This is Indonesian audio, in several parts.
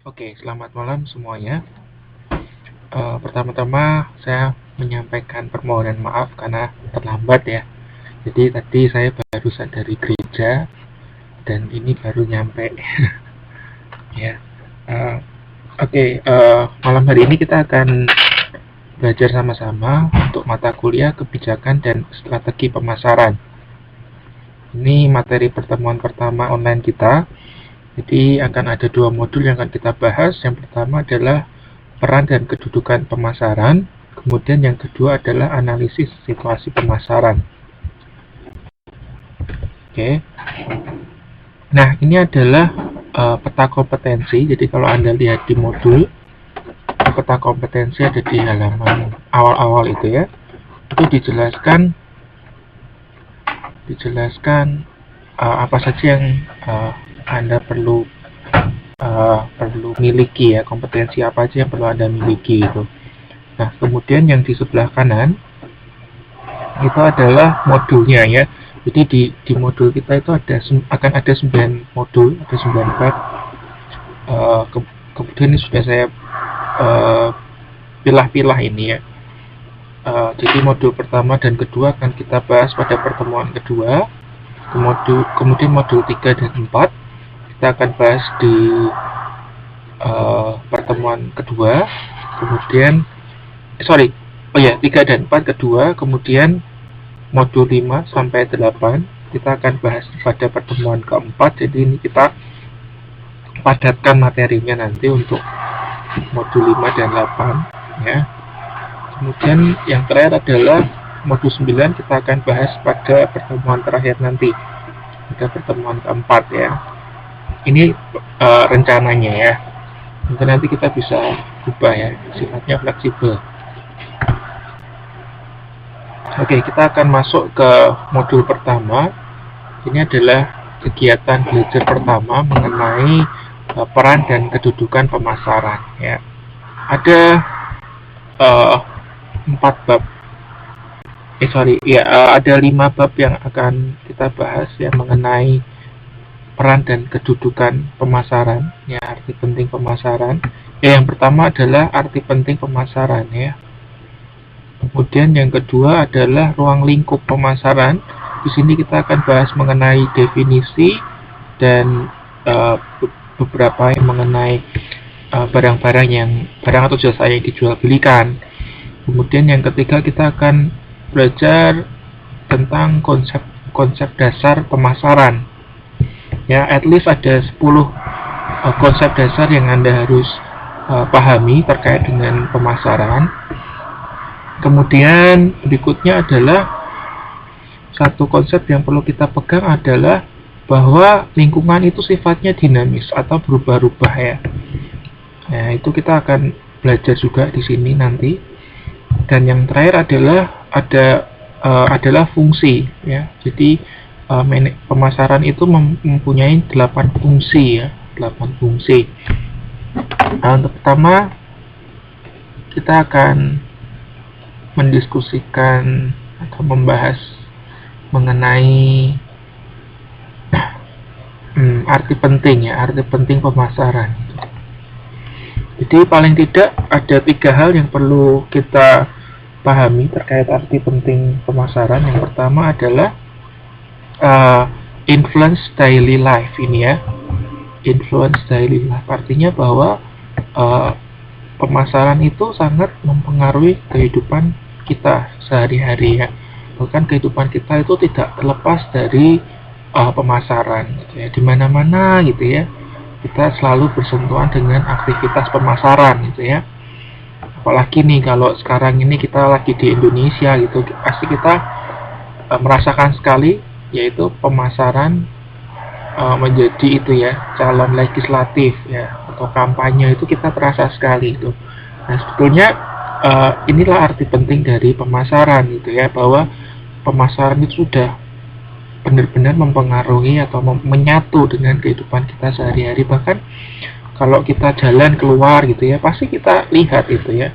Oke, selamat malam semuanya. Pertama-tama saya menyampaikan permohonan maaf karena terlambat ya. Jadi tadi saya barusan dari gereja dan ini baru nyampe. Ya. Malam hari ini kita akan belajar sama-sama untuk mata kuliah kebijakan dan strategi pemasaran. Ini materi pertemuan pertama online kita. Jadi akan ada 2 modul yang akan kita bahas. Yang pertama adalah peran dan kedudukan pemasaran. Kemudian yang kedua adalah analisis situasi pemasaran. Oke. Nah, ini adalah peta kompetensi. Jadi kalau Anda lihat di modul, peta kompetensi ada di halaman awal-awal itu ya. Itu dijelaskan apa saja yang Anda perlu miliki ya, kompetensi apa aja yang perlu Anda miliki itu. Nah, kemudian yang di sebelah kanan itu adalah modulnya ya. Jadi di modul kita itu akan ada 9 modul, ada 9 bab. Kemudian ini sudah saya pilah-pilah ini ya. Jadi modul pertama dan kedua akan kita bahas pada pertemuan kedua. Kemudian modul 3 dan 4 kita akan bahas di pertemuan kedua. Kemudian 3 dan 4 kedua. Kemudian modul 5 sampai 8 kita akan bahas pada pertemuan keempat. Jadi ini kita padatkan materinya nanti untuk modul 5 dan 8 ya. Kemudian yang terakhir adalah modul 9 kita akan bahas pada pertemuan terakhir nanti, pada pertemuan keempat ya. Ini rencananya ya. Mungkin nanti kita bisa ubah ya, sifatnya fleksibel. Oke, kita akan masuk ke modul pertama. Ini adalah kegiatan belajar pertama mengenai peran dan kedudukan pemasaran ya. Ada 4 bab. Ada 5 bab yang akan kita bahas ya mengenai peran dan kedudukan pemasaran ya, arti penting pemasaran. Ya, yang pertama adalah arti penting pemasaran ya. Kemudian yang kedua adalah ruang lingkup pemasaran. Di sini kita akan bahas mengenai definisi dan beberapa yang mengenai barang atau jasa yang dijual belikan. Kemudian yang ketiga kita akan belajar tentang konsep dasar pemasaran. Ya, at least ada 10 konsep dasar yang Anda harus pahami terkait dengan pemasaran. Kemudian berikutnya adalah satu konsep yang perlu kita pegang adalah bahwa lingkungan itu sifatnya dinamis atau berubah-ubah ya. Nah, itu kita akan belajar juga di sini nanti. Dan yang terakhir adalah fungsi ya. Jadi pemasaran itu mempunyai 8 fungsi ya, 8 fungsi. Nah, untuk pertama kita akan mendiskusikan atau membahas mengenai arti penting pemasaran. Jadi paling tidak ada 3 hal yang perlu kita pahami terkait arti penting pemasaran. Yang pertama adalah influence daily life ini ya. Influence daily life artinya bahwa pemasaran itu sangat mempengaruhi kehidupan kita sehari-hari ya. Bahkan kehidupan kita itu tidak terlepas dari pemasaran gitu ya. Di mana-mana gitu ya, kita selalu bersentuhan dengan aktivitas pemasaran gitu ya. Apalagi nih kalau sekarang ini kita lagi di Indonesia gitu, pasti kita merasakan sekali, yaitu pemasaran menjadi itu ya, calon legislatif ya, atau kampanye itu kita terasa sekali itu. Nah, sebetulnya inilah arti penting dari pemasaran gitu ya, bahwa pemasaran itu sudah benar-benar mempengaruhi atau menyatu dengan kehidupan kita sehari-hari. Bahkan kalau kita jalan keluar gitu ya, pasti kita lihat itu ya,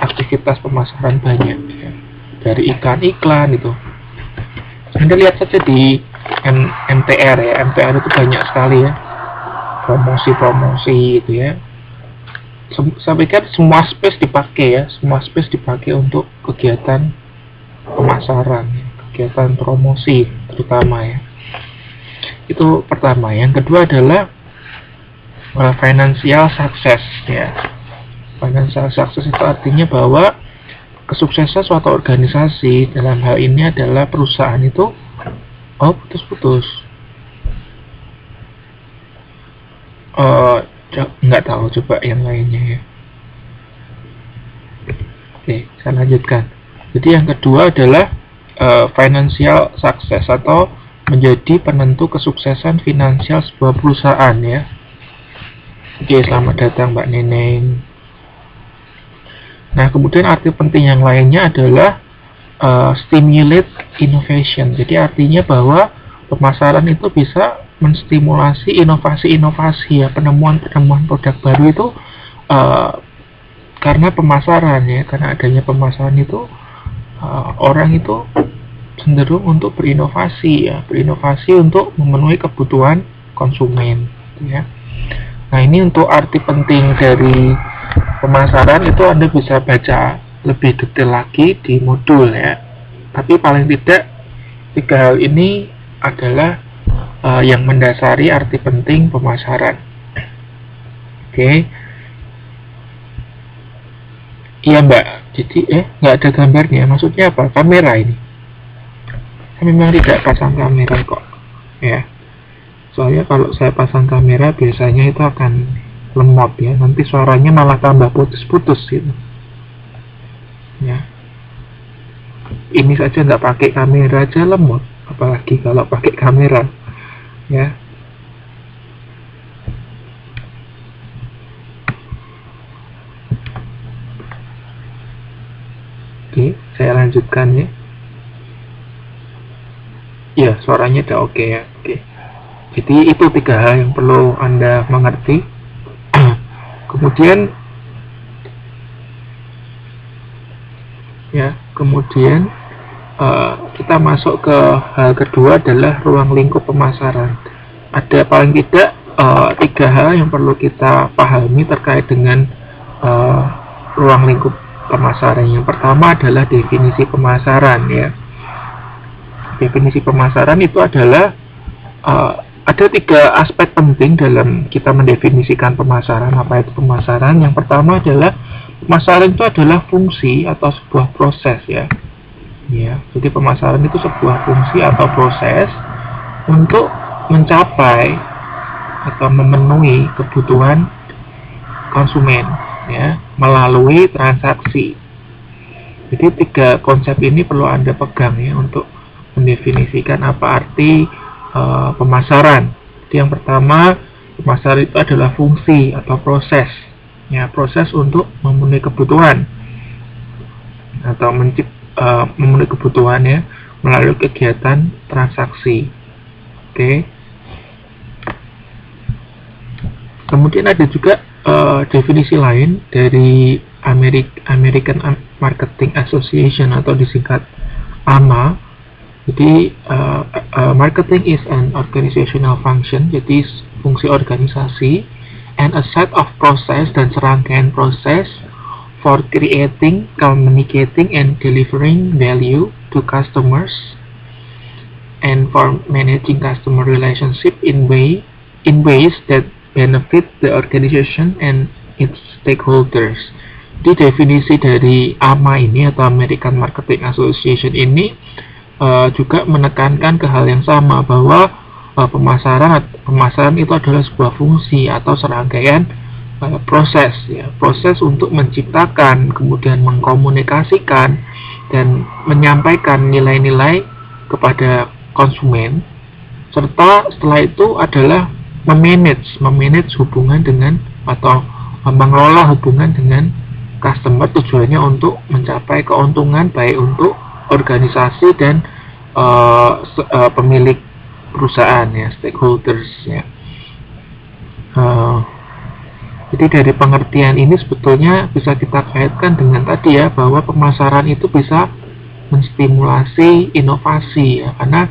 aktivitas pemasaran banyak ya. Dari iklan-iklan itu, Anda lihat saja di MTR ya. MTR itu banyak sekali ya promosi-promosi itu ya. saya pikir semua space dipakai ya, semua space dipakai untuk kegiatan pemasaran, kegiatan promosi terutama ya. Itu pertama. Yang kedua adalah financial success ya. Financial success itu artinya bahwa kesuksesan suatu organisasi dalam hal ini adalah perusahaan itu putus-putus. Nggak tahu, coba yang lainnya ya. Oke, saya lanjutkan. Jadi yang kedua adalah financial success atau menjadi penentu kesuksesan finansial sebuah perusahaan ya. Oke, selamat datang Mbak Neneng. Nah, kemudian arti penting yang lainnya adalah stimulate innovation. Jadi artinya bahwa pemasaran itu bisa menstimulasi inovasi-inovasi ya, penemuan-penemuan produk baru itu karena pemasaran ya, karena adanya pemasaran itu orang itu cenderung untuk berinovasi ya, berinovasi untuk memenuhi kebutuhan konsumen ya. Nah, ini untuk arti penting dari pemasaran itu Anda bisa baca lebih detail lagi di modul ya. Tapi paling tidak 3 hal ini adalah yang mendasari arti penting pemasaran. Oke. Iya Mbak, jadi nggak ada gambarnya, maksudnya apa? Kamera ini. Memang tidak pasang kamera kok ya, soalnya kalau saya pasang kamera biasanya itu akan lemot ya, nanti suaranya malah tambah putus-putus gitu ya. Ini saja nggak pakai kamera aja lemot, apalagi kalau pakai kamera ya. Oke, saya lanjutkan ya. Ya, suaranya udah oke ya. Oke. Jadi itu 3 hal yang perlu Anda mengerti. Kemudian kita masuk ke hal kedua adalah ruang lingkup pemasaran. Ada paling tidak 3 hal yang perlu kita pahami terkait dengan ruang lingkup pemasaran. Yang pertama adalah definisi pemasaran ya. Definisi pemasaran itu adalah ada 3 aspek penting dalam kita mendefinisikan pemasaran. Apa itu pemasaran? Yang pertama adalah pemasaran itu adalah fungsi atau sebuah proses ya. Ya, jadi pemasaran itu sebuah fungsi atau proses untuk mencapai atau memenuhi kebutuhan konsumen ya melalui transaksi. Jadi 3 konsep ini perlu Anda pegang ya untuk mendefinisikan apa arti pemasaran. Jadi yang pertama, pemasaran itu adalah fungsi atau proses ya, proses untuk memenuhi kebutuhan atau memenuhi kebutuhan ya melalui kegiatan transaksi. Oke. Kemudian ada juga definisi lain dari American Marketing Association atau disingkat AMA. Jadi marketing is an organizational function, jadi fungsi organisasi, and a set of process dan serangkaian proses for creating, communicating, and delivering value to customers, and for managing customer relationship in ways that benefit the organization and its stakeholders. Di definisi dari AMA ini atau American Marketing Association ini juga menekankan ke hal yang sama, bahwa pemasaran itu adalah sebuah fungsi atau serangkaian proses ya, proses untuk menciptakan, kemudian mengkomunikasikan dan menyampaikan nilai-nilai kepada konsumen, serta setelah itu adalah memanage hubungan dengan atau mengelola hubungan dengan customer, tujuannya untuk mencapai keuntungan baik untuk organisasi dan pemilik perusahaan ya, stakeholders ya. Jadi dari pengertian ini sebetulnya bisa kita kaitkan dengan tadi ya, bahwa pemasaran itu bisa menstimulasi inovasi ya, karena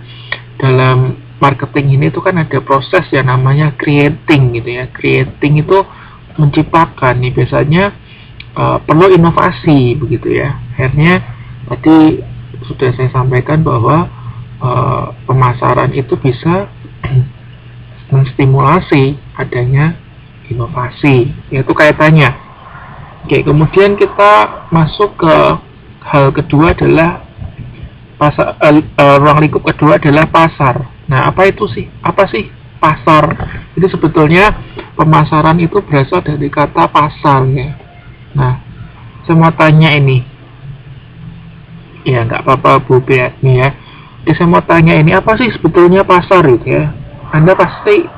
dalam marketing ini tuh kan ada proses yang namanya creating gitu ya. Creating itu menciptakan nih biasanya perlu inovasi begitu ya. Akhirnya tadi sudah saya sampaikan bahwa pemasaran itu bisa menstimulasi adanya inovasi, yaitu kaitannya. Oke, kemudian kita masuk ke hal kedua adalah ruang lingkup kedua adalah pasar. Nah, apa sih pasar? Itu sebetulnya pemasaran itu berasal dari kata pasar ya. Nah, saya mau tanya ini. Ya, nggak apa-apa Bu Priatmi ya. Jadi saya mau tanya ini, apa sih sebetulnya pasar gitu ya? Anda pasti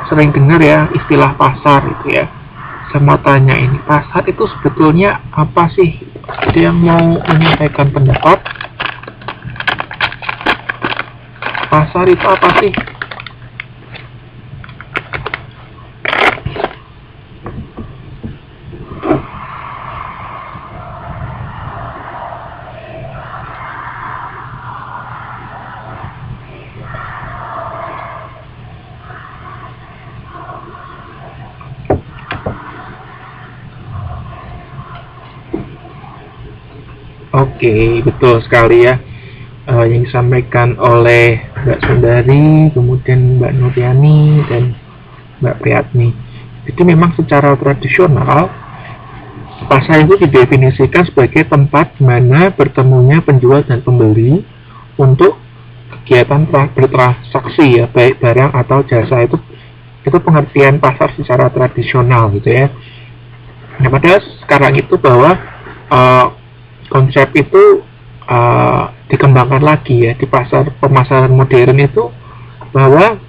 sering dengar ya istilah pasar gitu ya. Saya mau tanya ini, pasar itu sebetulnya apa sih? Jadi yang mau menyampaikan pendapat, pasar itu apa sih? Oke, betul sekali ya. Yang disampaikan oleh Mbak Sundari, kemudian Mbak Nuriani, dan Mbak Priatmi. Jadi memang secara tradisional, pasar itu didefinisikan sebagai tempat di mana bertemunya penjual dan pembeli untuk kegiatan bertransaksi ya, baik barang atau jasa. Itu pengertian pasar secara tradisional gitu ya. Nah, pada sekarang itu bahwa konsep itu dikembangkan lagi ya di pemasaran modern itu, bahwa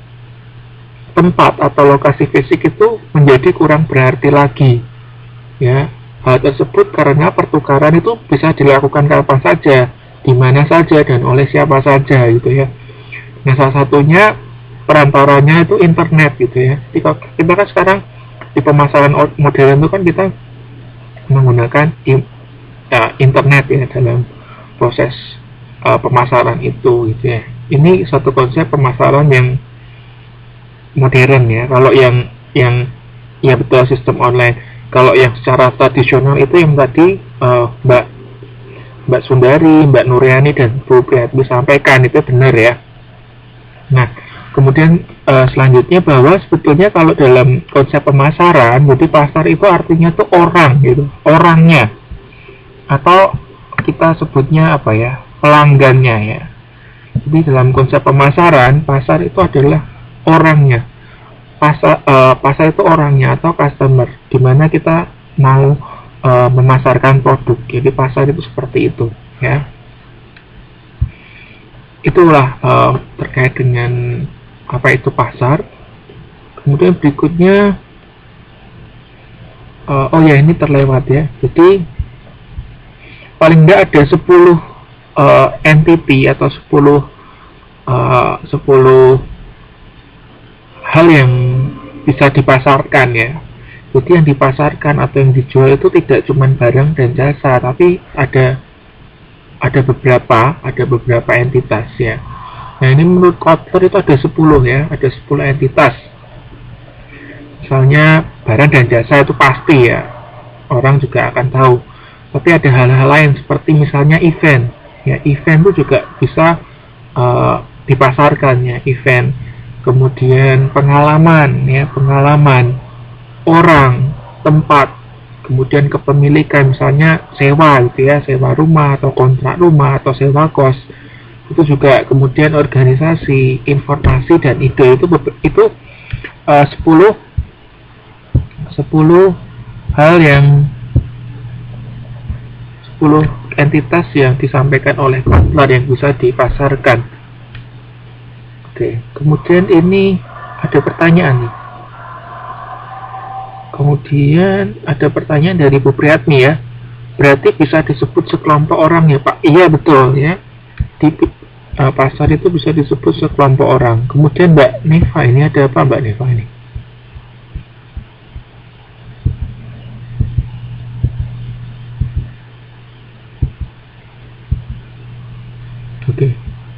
tempat atau lokasi fisik itu menjadi kurang berarti lagi ya. Hal tersebut karena pertukaran itu bisa dilakukan kapan saja, di mana saja, dan oleh siapa saja gitu ya. Nah, salah satunya perantaranya itu internet gitu ya. Kita kan sekarang di pemasaran modern itu kan kita menggunakan internet ya dalam proses pemasaran itu gitu ya. Ini satu konsep pemasaran yang modern ya. Kalau yang ya betul, sistem online. Kalau yang secara tradisional itu yang tadi Mbak Sundari, Mbak Nuriani, dan Bu Priatmi sampaikan itu benar ya. Nah, kemudian selanjutnya bahwa sebetulnya kalau dalam konsep pemasaran, jadi pasar itu artinya tuh orang gitu, orangnya, atau kita sebutnya apa ya, pelanggannya ya. Jadi dalam konsep pemasaran, pasar itu adalah orangnya. Pasar itu orangnya atau customer, dimana kita mau memasarkan produk. Jadi pasar itu seperti itu ya. Itulah terkait dengan apa itu pasar. Kemudian berikutnya, oh ya, ini terlewat ya. Jadi paling tidak ada 10 entity atau 10 hal yang bisa dipasarkan ya. Jadi yang dipasarkan atau yang dijual itu tidak cuma barang dan jasa, tapi ada beberapa entitas ya. Nah, ini menurut Kotler itu ada 10 ya, ada 10 entitas. Misalnya barang dan jasa itu pasti ya, orang juga akan tahu. Tapi ada hal-hal lain seperti misalnya event ya. Event itu juga bisa dipasarkan ya, event. Kemudian pengalaman ya, orang, tempat, kemudian kepemilikan, misalnya sewa gitu ya, sewa rumah atau kontrak rumah atau sewa kos. Itu juga, kemudian organisasi, informasi, dan ide. Itu 10 hal yang 10 entitas yang disampaikan oleh Kotler yang bisa dipasarkan. Oke, kemudian ini ada pertanyaan nih. Kemudian ada pertanyaan dari Bu Priatmi ya. Berarti bisa disebut sekelompok orang ya Pak? Iya, betul ya. Di pasar itu bisa disebut sekelompok orang. Kemudian Mbak Neva, ini ada apa Mbak Neva ini? Oke,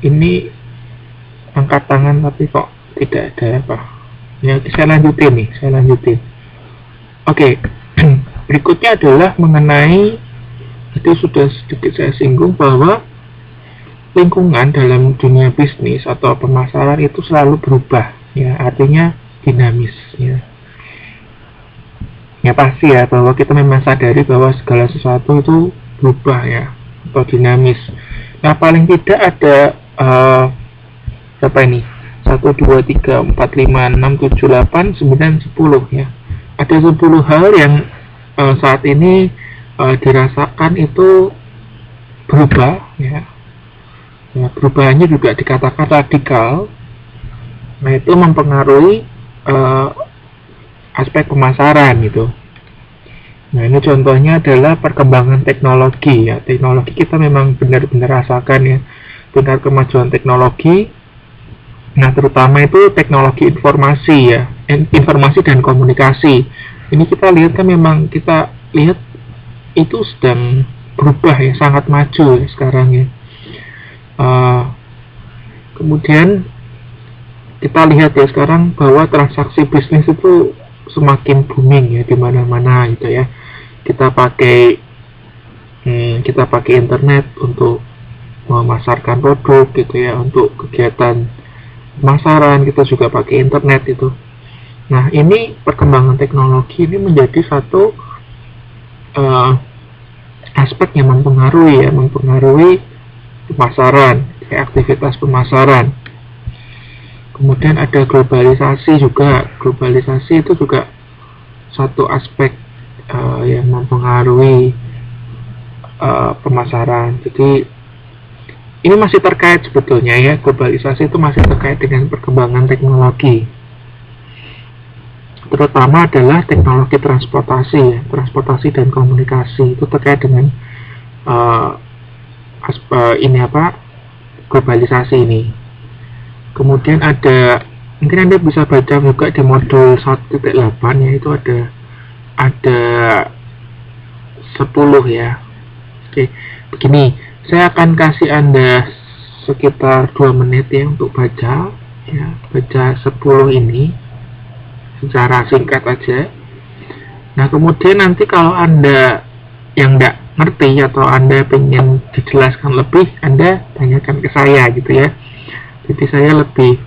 ini angkat tangan tapi kok tidak ada apa. Ya, saya lanjutin. Oke, berikutnya adalah mengenai, itu sudah sedikit saya singgung bahwa lingkungan dalam dunia bisnis atau pemasaran itu selalu berubah, ya, artinya dinamis, ya. Ya pasti ya, bahwa kita memang sadari bahwa segala sesuatu itu berubah, ya, atau dinamis. Nah, paling tidak ada berapa ini? 1, 2, 3, 4, 5, 6, 7, 8, 9, 10, ya. Ada 10 hal yang saat ini dirasakan itu berubah, ya. Ya, perubahannya juga dikatakan radikal. Nah, itu mempengaruhi aspek pemasaran gitu. Nah, ini contohnya adalah perkembangan teknologi, ya. Teknologi kita memang benar-benar rasakan, ya, dengan kemajuan teknologi. Nah, terutama itu teknologi informasi, ya, informasi dan komunikasi. Ini kita lihat kan, memang kita lihat itu sedang berubah, ya, sangat maju, ya, sekarang, ya. Kemudian kita lihat, ya, sekarang bahwa transaksi bisnis itu semakin booming, ya, di mana-mana gitu, ya. Kita pakai internet untuk memasarkan produk gitu, ya, untuk kegiatan pemasaran kita juga pakai internet itu. Nah, ini perkembangan teknologi ini menjadi satu aspek yang mempengaruhi pemasaran, aktivitas pemasaran. Kemudian ada globalisasi juga. Globalisasi itu juga satu aspek yang mempengaruhi pemasaran. Jadi ini masih terkait sebetulnya, ya, globalisasi itu masih terkait dengan perkembangan teknologi. Terutama adalah teknologi transportasi, ya, transportasi dan komunikasi itu terkait dengan globalisasi ini. Kemudian ada, mungkin Anda bisa baca juga di modul 1.8, yaitu ada 10, ya. Oke, begini, saya akan kasih Anda sekitar 2 menit, ya, untuk baca, ya, baca 10 ini secara singkat aja. Nah, kemudian nanti kalau Anda yang tidak ngerti atau Anda pengen dijelaskan lebih, Anda tanyakan ke saya gitu, ya. Jadi saya lebih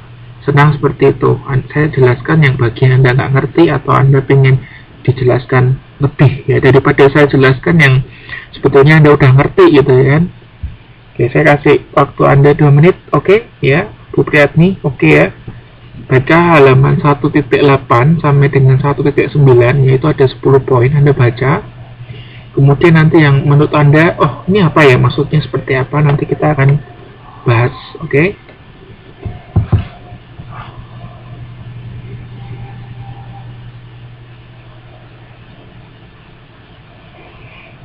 senang seperti itu. Saya jelaskan yang bagian Anda nggak ngerti atau Anda pengen dijelaskan lebih, ya, daripada saya jelaskan yang sebetulnya Anda udah ngerti gitu, ya. Oke, saya kasih waktu Anda 2 menit, oke, ya, Bu Priyatni, oke, ya. Baca halaman 1.8 sampai dengan 1.9, yaitu ada 10 poin, Anda baca. Kemudian nanti yang menurut Anda, oh ini apa ya, maksudnya seperti apa, nanti kita akan bahas, oke?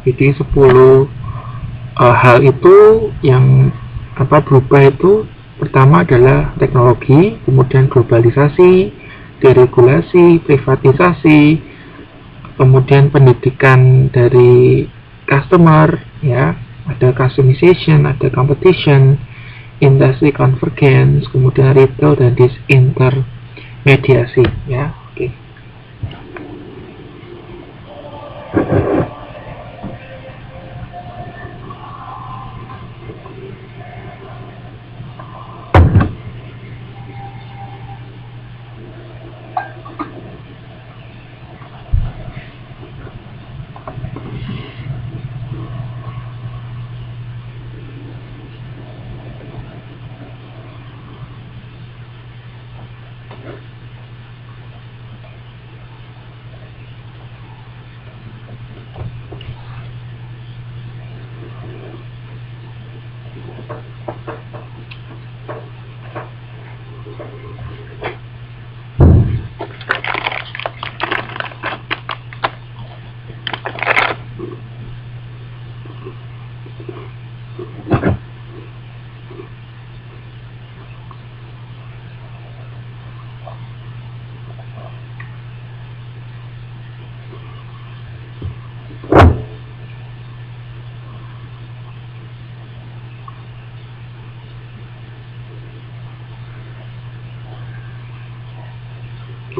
Jadi 10 hal itu yang berubah itu, pertama adalah teknologi, kemudian globalisasi, deregulasi, privatisasi, kemudian pendidikan dari customer, ya, ada customization, ada competition, industry convergence, kemudian retail dan disintermediasi, ya. Oke.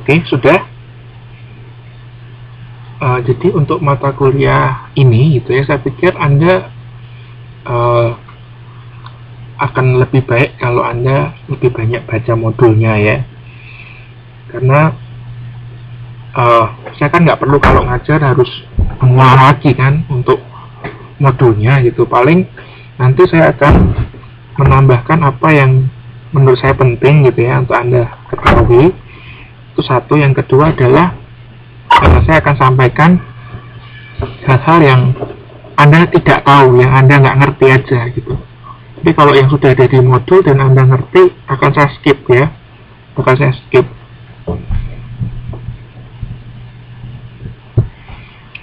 Oke, sudah? Jadi untuk mata kuliah ini gitu ya, saya pikir Anda akan lebih baik kalau Anda lebih banyak baca modulnya ya, karena saya kan nggak perlu kalau ngajar harus mengulang lagi kan untuk modulnya gitu. Paling nanti saya akan menambahkan apa yang menurut saya penting gitu ya untuk Anda ketahui. Itu satu. Yang kedua adalah saya akan sampaikan hal-hal yang Anda tidak tahu, yang Anda nggak ngerti aja gitu. Tapi kalau yang sudah ada di modul dan Anda ngerti, akan saya skip ya, akan saya skip.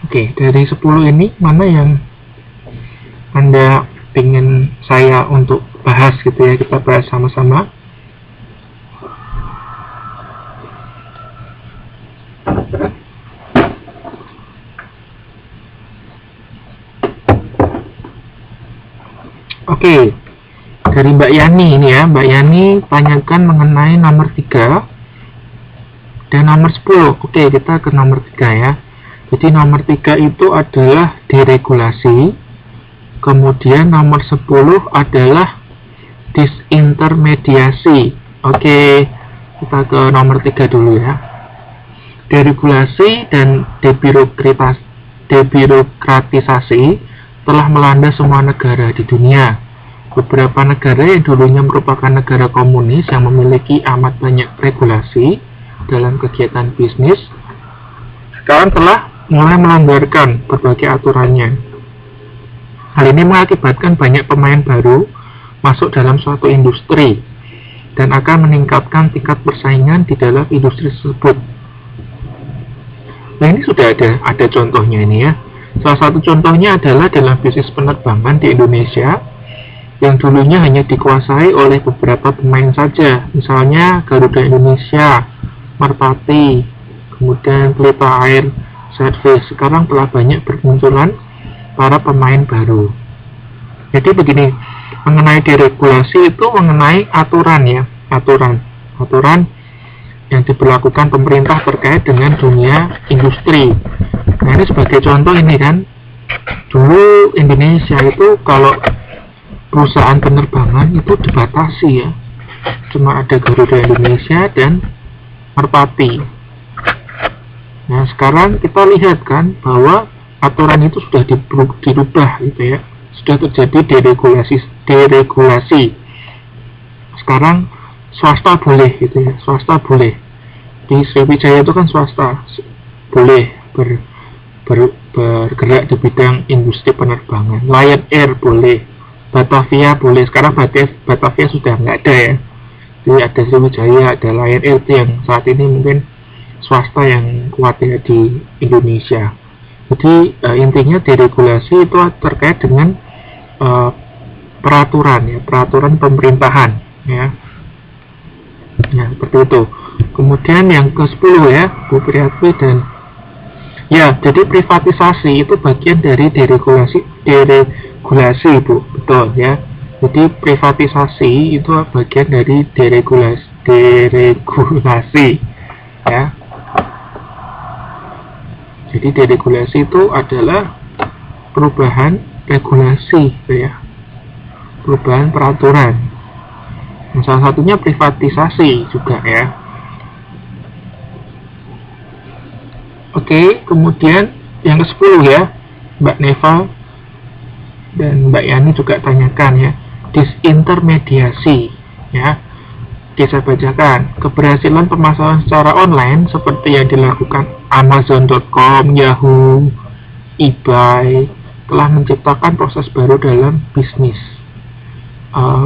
Oke, dari 10 ini mana yang Anda ingin saya untuk bahas gitu ya, kita bahas sama-sama. Oke, dari Mbak Yani ini ya, Mbak Yani tanyakan mengenai nomor 3 dan nomor 10. Oke, kita ke nomor 3 ya. Jadi nomor 3 itu adalah deregulasi. Kemudian nomor 10 adalah disintermediasi. Oke, kita ke nomor 3 dulu ya. Deregulasi dan debirokratisasi telah melanda semua negara di dunia. Beberapa negara yang dulunya merupakan negara komunis yang memiliki amat banyak regulasi dalam kegiatan bisnis, sekarang telah mulai melonggarkan berbagai aturannya. Hal ini mengakibatkan banyak pemain baru masuk dalam suatu industri dan akan meningkatkan tingkat persaingan di dalam industri tersebut. Nah, ini sudah ada contohnya ini ya. Salah satu contohnya adalah dalam bisnis penerbangan di Indonesia yang dulunya hanya dikuasai oleh beberapa pemain saja, misalnya Garuda Indonesia, Merpati, kemudian Pelita Air Service. Sekarang telah banyak bermunculan para pemain baru. Jadi begini, mengenai deregulasi itu mengenai aturan ya, aturan yang diberlakukan pemerintah terkait dengan dunia industri. Nah, ini sebagai contoh ini kan, dulu Indonesia itu kalau perusahaan penerbangan itu dibatasi ya, cuma ada Garuda Indonesia dan Merpati. Nah, sekarang kita lihat kan bahwa aturan itu sudah dirubah gitu ya, sudah terjadi deregulasi. Sekarang swasta boleh gitu ya, swasta boleh. Di Sriwijaya itu kan swasta boleh bergerak di bidang industri penerbangan. Lion Air boleh, Batavia boleh. Sekarang Batavia sudah nggak ada ya. Jadi ada Sriwijaya, ada Lion Air yang saat ini mungkin swasta yang kuat ya di Indonesia. Jadi intinya deregulasi itu terkait dengan peraturan ya, peraturan pemerintahan ya. Ya, seperti itu. Kemudian yang ke-10 ya, Bu Priyatwi dan ya, jadi privatisasi itu bagian dari deregulasi Bu, betul ya. Jadi privatisasi itu bagian dari deregulasi ya. Jadi deregulasi itu adalah perubahan regulasi ya, perubahan peraturan. Salah satunya privatisasi juga ya. Oke, kemudian yang ke-10 ya, Mbak Neva dan Mbak Yani juga tanyakan ya, disintermediasi ya. Oke, saya bacakan. Keberhasilan pemasaran secara online seperti yang dilakukan Amazon.com, Yahoo, eBay telah menciptakan proses baru dalam bisnis.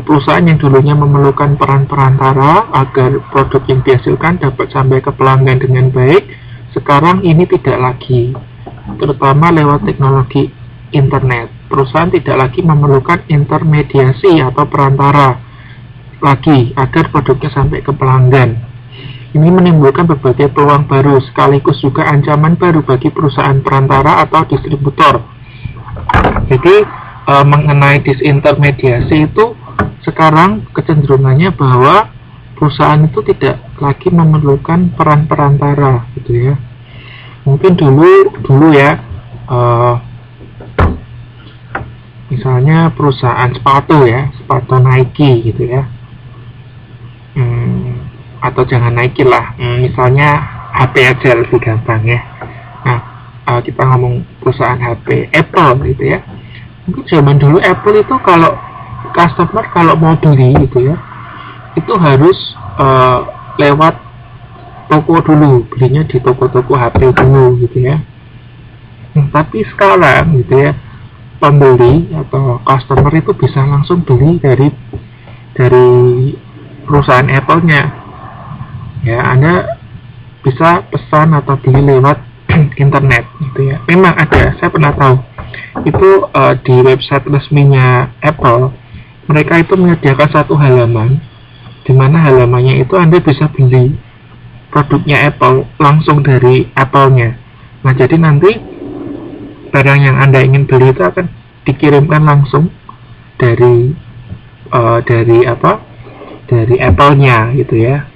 Perusahaan yang dulunya memerlukan peran perantara agar produk yang dihasilkan dapat sampai ke pelanggan dengan baik, sekarang ini tidak lagi, terutama lewat teknologi internet. Perusahaan tidak lagi memerlukan intermediasi atau perantara lagi agar produknya sampai ke pelanggan. Ini menimbulkan berbagai peluang baru sekaligus juga ancaman baru bagi perusahaan perantara atau distributor. Jadi mengenai disintermediasi itu sekarang kecenderungannya bahwa perusahaan itu tidak lagi memerlukan peran perantara gitu ya. Mungkin dulu ya, eh, misalnya perusahaan sepatu ya, sepatu Nike gitu ya. Atau jangan Nike lah, misalnya HP aja lebih gampang ya. Nah, kita ngomong perusahaan HP Apple gitu ya. Mungkin zaman dulu Apple itu kalau customer kalau mau beli gitu ya, itu harus lewat toko dulu, belinya di toko-toko HP dulu gitu ya. Tapi sekarang gitu ya, pembeli atau customer itu bisa langsung beli dari perusahaan Apple-nya ya. Anda bisa pesan atau beli lewat internet gitu ya. Memang ada, saya pernah tahu itu di website resminya Apple, mereka itu menyediakan satu halaman di mana halamannya itu Anda bisa beli produknya Apple langsung dari Apple-nya. Nah, jadi nanti barang yang Anda ingin beli itu akan dikirimkan langsung dari dari Apple-nya gitu ya.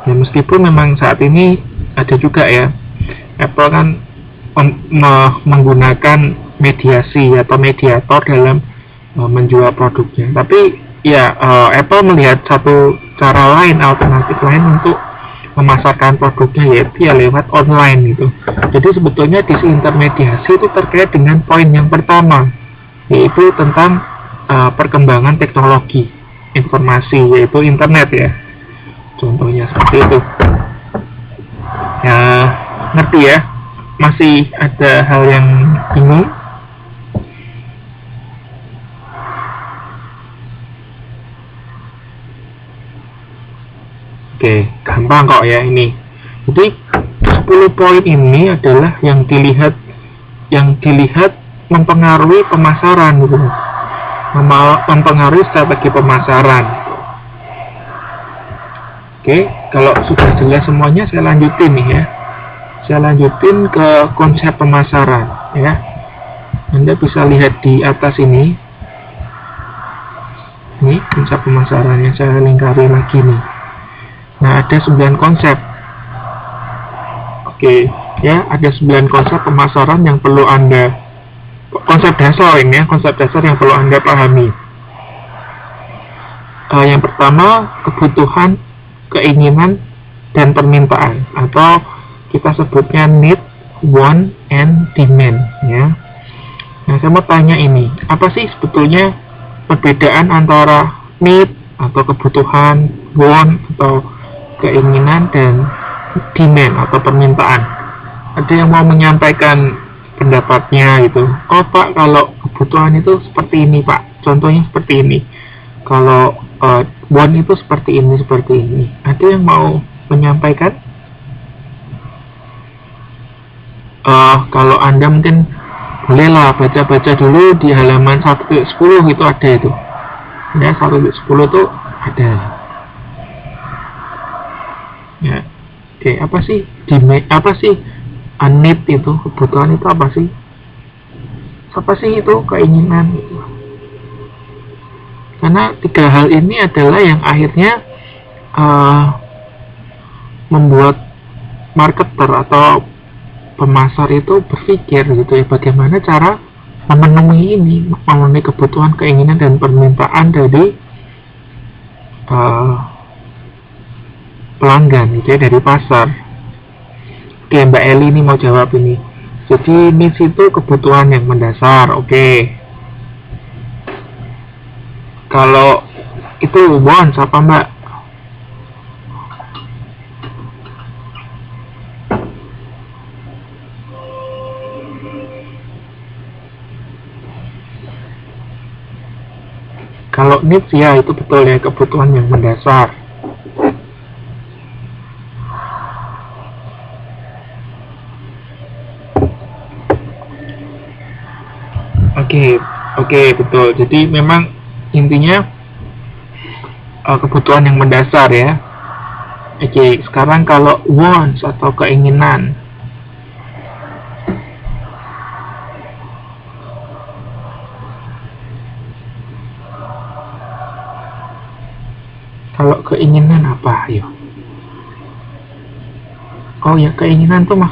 Ya, meskipun memang saat ini ada juga ya, Apple kan menggunakan mediasi atau mediator dalam menjual produknya. Tapi ya, Apple melihat satu cara lain, alternatif lain untuk memasarkan produknya, yaitu ya lewat online gitu. Jadi sebetulnya di intermediasi itu terkait dengan poin yang pertama, yaitu tentang perkembangan teknologi informasi, yaitu internet ya. Contohnya seperti itu. Ya, ngerti ya? Masih ada hal yang bingung? Oke, gampang kok ya ini. Jadi 10 poin ini adalah yang dilihat mempengaruhi pemasaran gitu. Mempengaruhi strategi pemasaran. Oke, kalau sudah jelas semuanya, saya lanjutin nih ya. Saya lanjutin ke konsep pemasaran ya. Anda bisa lihat di atas ini. Ini konsep pemasaran yang saya lingkari lagi nih. Nah, ada 9 konsep. Oke, ya, ada 9 konsep pemasaran yang perlu Anda, konsep dasar ini ya, konsep dasar yang perlu Anda pahami. Yang pertama, kebutuhan, keinginan, dan permintaan, atau kita sebutnya need, want, and demand ya. Nah, saya mau tanya ini, apa sih sebetulnya perbedaan antara need atau kebutuhan, want atau keinginan, dan demand atau permintaan? Ada yang mau menyampaikan pendapatnya gitu? Oh Pak, kalau kebutuhan itu seperti ini Pak, contohnya seperti ini. Kalau want itu seperti ini, seperti ini. Ada yang mau menyampaikan? Kalau Anda mungkin bolehlah baca-baca dulu di halaman 1.10 itu ada itu. Ya, 1.10 itu ada. Ya, oke, apa sih demand, apa sih need itu, kebutuhan itu apa sih? Apa sih itu keinginan gitu. Karena 3 hal ini adalah yang akhirnya membuat marketer atau pemasar itu berpikir gitu ya, bagaimana cara memenuhi kebutuhan, keinginan, dan permintaan dari pelanggan gitu ya, dari pasar. Oke, Mbak Eli ini mau jawab ini. Jadi needs itu kebutuhan yang mendasar. Oke. Kalau itu wants apa Mbak? Kalau needs ya itu betul ya, kebutuhan yang mendasar. Oke, betul. Jadi memang intinya kebutuhan yang mendasar ya. Oke, sekarang kalau wants atau keinginan. Kalau keinginan apa? Ayo. Oh ya, keinginan tuh maksudnya